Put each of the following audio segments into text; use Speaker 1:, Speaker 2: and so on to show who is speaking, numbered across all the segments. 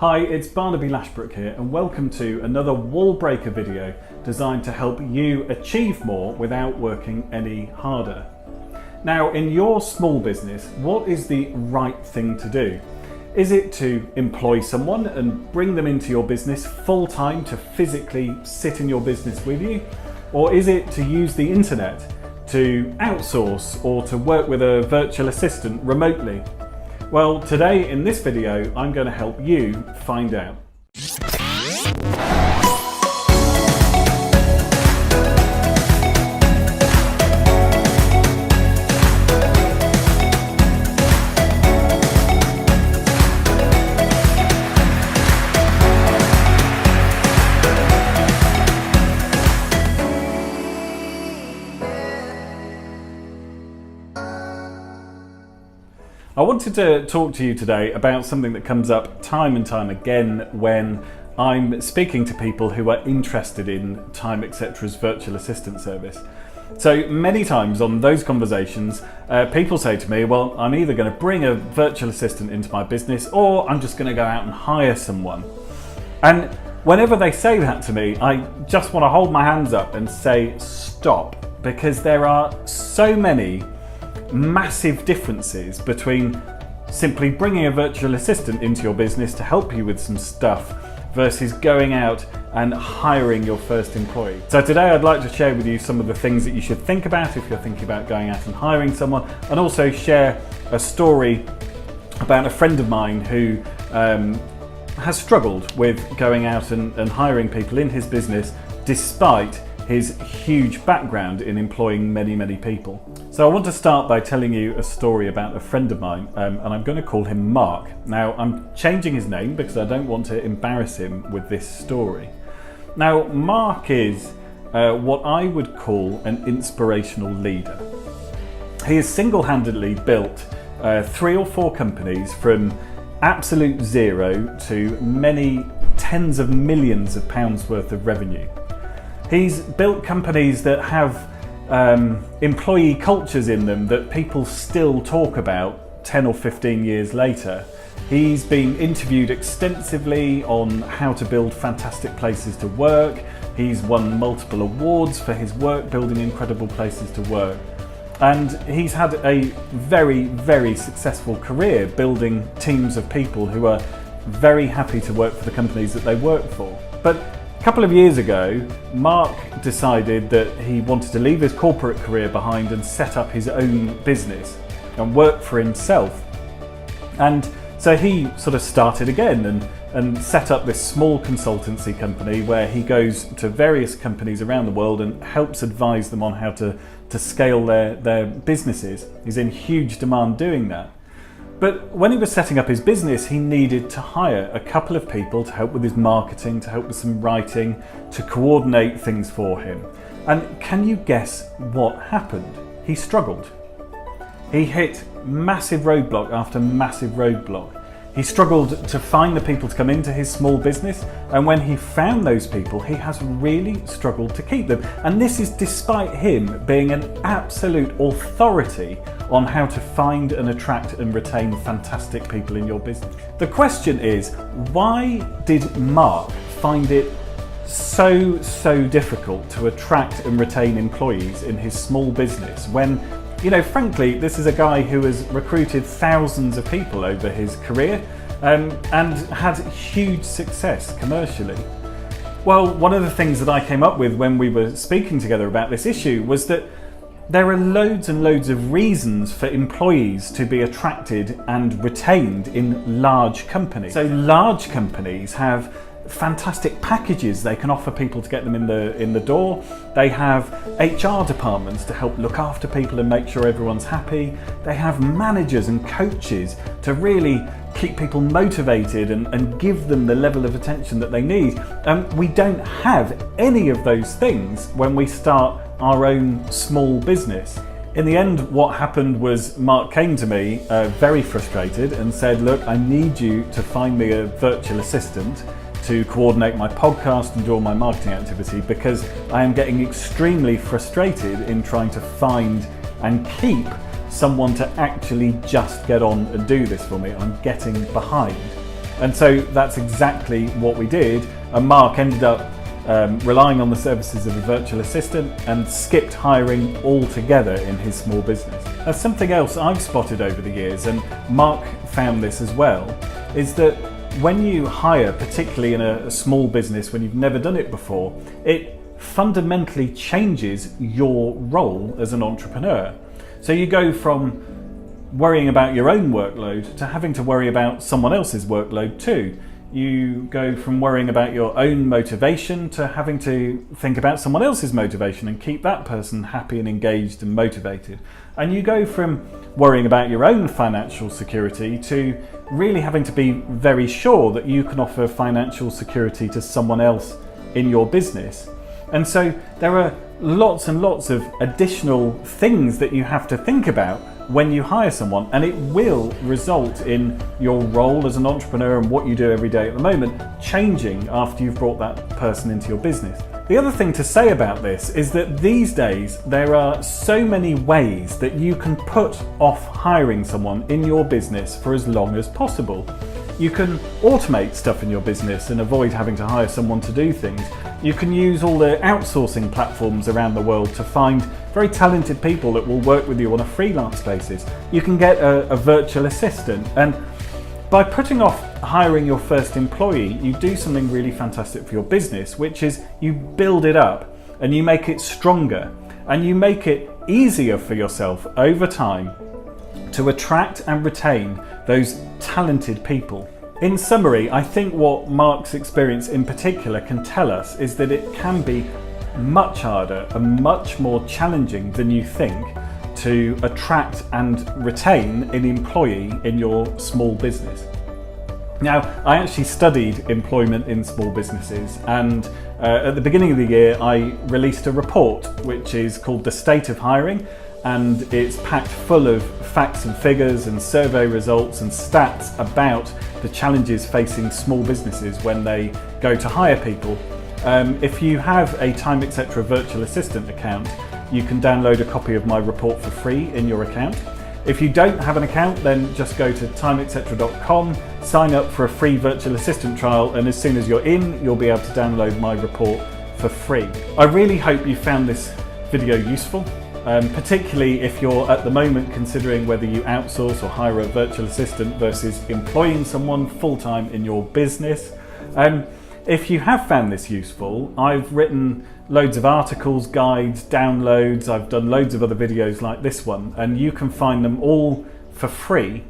Speaker 1: Hi, it's Barnaby Lashbrook here and welcome to another wall breaker video designed to help you achieve more without working any harder. Now, in your small business, what is the right thing to do? Is it to employ someone and bring them into your business full time to physically sit in your business with you? Or is it to use the internet to outsource or to work with a virtual assistant remotely? Well, today in this video, I'm going to help you find out. I wanted to talk to you today about something that comes up time and time again when I'm speaking to people who are interested in Time Etc's virtual assistant service. So many times on those conversations, people say to me, well, I'm either going to bring a virtual assistant into my business or I'm just going to go out and hire someone. And whenever they say that to me, I just want to hold my hands up and say stop, because there are so many massive differences between simply bringing a virtual assistant into your business to help you with some stuff versus going out and hiring your first employee. So today I'd like to share with you some of the things that you should think about if you're thinking about going out and hiring someone, and also share a story about a friend of mine who has struggled with going out and hiring people in his business despite his huge background in employing many people. So I want to start by telling you a story about a friend of mine, and I'm going to call him Mark. Now, I'm changing his name because I don't want to embarrass him with this story. Now, Mark is what I would call an inspirational leader. He has single-handedly built 3 or 4 companies from absolute zero to many tens of millions of pounds worth of revenue. He's built companies that have employee cultures in them that people still talk about 10 or 15 years later. He's been interviewed extensively on how to build fantastic places to work. He's won multiple awards for his work building incredible places to work. And he's had a very successful career building teams of people who are very happy to work for the companies that they work for. But a couple of years ago, Mark decided that he wanted to leave his corporate career behind and set up his own business and work for himself. And so he sort of started again and set up this small consultancy company where he goes to various companies around the world and helps advise them on how to scale their businesses. He's in huge demand doing that. But when he was setting up his business, he needed to hire a couple of people to help with his marketing, to help with some writing, to coordinate things for him. And can you guess what happened? He struggled. He hit massive roadblock after massive roadblock. He struggled to find the people to come into his small business, and when he found those people, he has really struggled to keep them. And this is despite him being an absolute authority on how to find and attract and retain fantastic people in your business. The question is, why did Mark find it so difficult to attract and retain employees in his small business when, you know, frankly, this is a guy who has recruited thousands of people over his career and had huge success commercially? Well, one of the things that I came up with when we were speaking together about this issue was that there are loads and loads of reasons for employees to be attracted and retained in large companies. So large companies have fantastic packages they can offer people to get them in the door. They have HR departments to help look after people and make sure everyone's happy. They have managers and coaches to really keep people motivated and give them the level of attention that they need. We don't have any of those things when we start our own small business. In the end, what happened was Mark came to me very frustrated and said, look, I need you to find me a virtual assistant to coordinate my podcast and do all my marketing activity, because I am getting extremely frustrated in trying to find and keep someone to actually just get on and do this for me. I'm getting behind. And so that's exactly what we did. And Mark ended up relying on the services of a virtual assistant and skipped hiring altogether in his small business. That's something else I've spotted over the years, and Mark found this as well, is that when you hire, particularly in a small business, when you've never done it before, it fundamentally changes your role as an entrepreneur. So you go from worrying about your own workload to having to worry about someone else's workload too. You go from worrying about your own motivation to having to think about someone else's motivation and keep that person happy and engaged and motivated. And you go from worrying about your own financial security to really having to be very sure that you can offer financial security to someone else in your business. And so there are lots and lots of additional things that you have to think about when you hire someone, and it will result in your role as an entrepreneur and what you do every day at the moment changing after you've brought that person into your business. The other thing to say about this is that these days there are so many ways that you can put off hiring someone in your business for as long as possible. You can automate stuff in your business and avoid having to hire someone to do things. You can use all the outsourcing platforms around the world to find very talented people that will work with you on a freelance basis. You can get a virtual assistant, and by putting off hiring your first employee, you do something really fantastic for your business, which is you build it up and you make it stronger and you make it easier for yourself over time to attract and retain those talented people. In summary, I think what Mark's experience in particular can tell us is that it can be much harder and much more challenging than you think to attract and retain an employee in your small business. Now, I actually studied employment in small businesses, and at the beginning of the year I released a report which is called The State of Hiring, and it's packed full of facts and figures and survey results and stats about the challenges facing small businesses when they go to hire people. If you have a Time Etc. virtual assistant account, you can download a copy of my report for free in your account. If you don't have an account, then just go to timeetc, sign up for a free virtual assistant trial, and as soon as you're in, you'll be able to download my report for free. I really hope you found this video useful, particularly if you're at the moment considering whether you outsource or hire a virtual assistant versus employing someone full-time in your business. If you have found this useful, I've written loads of articles, guides, downloads. I've done loads of other videos like this one, and you can find them all for free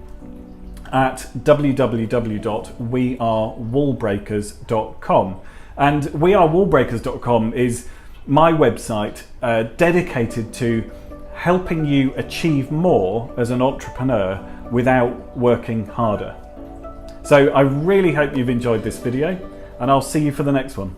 Speaker 1: at www.wearewallbreakers.com. And wearewallbreakers.com is my website dedicated to helping you achieve more as an entrepreneur without working harder. So I really hope you've enjoyed this video, and I'll see you for the next one.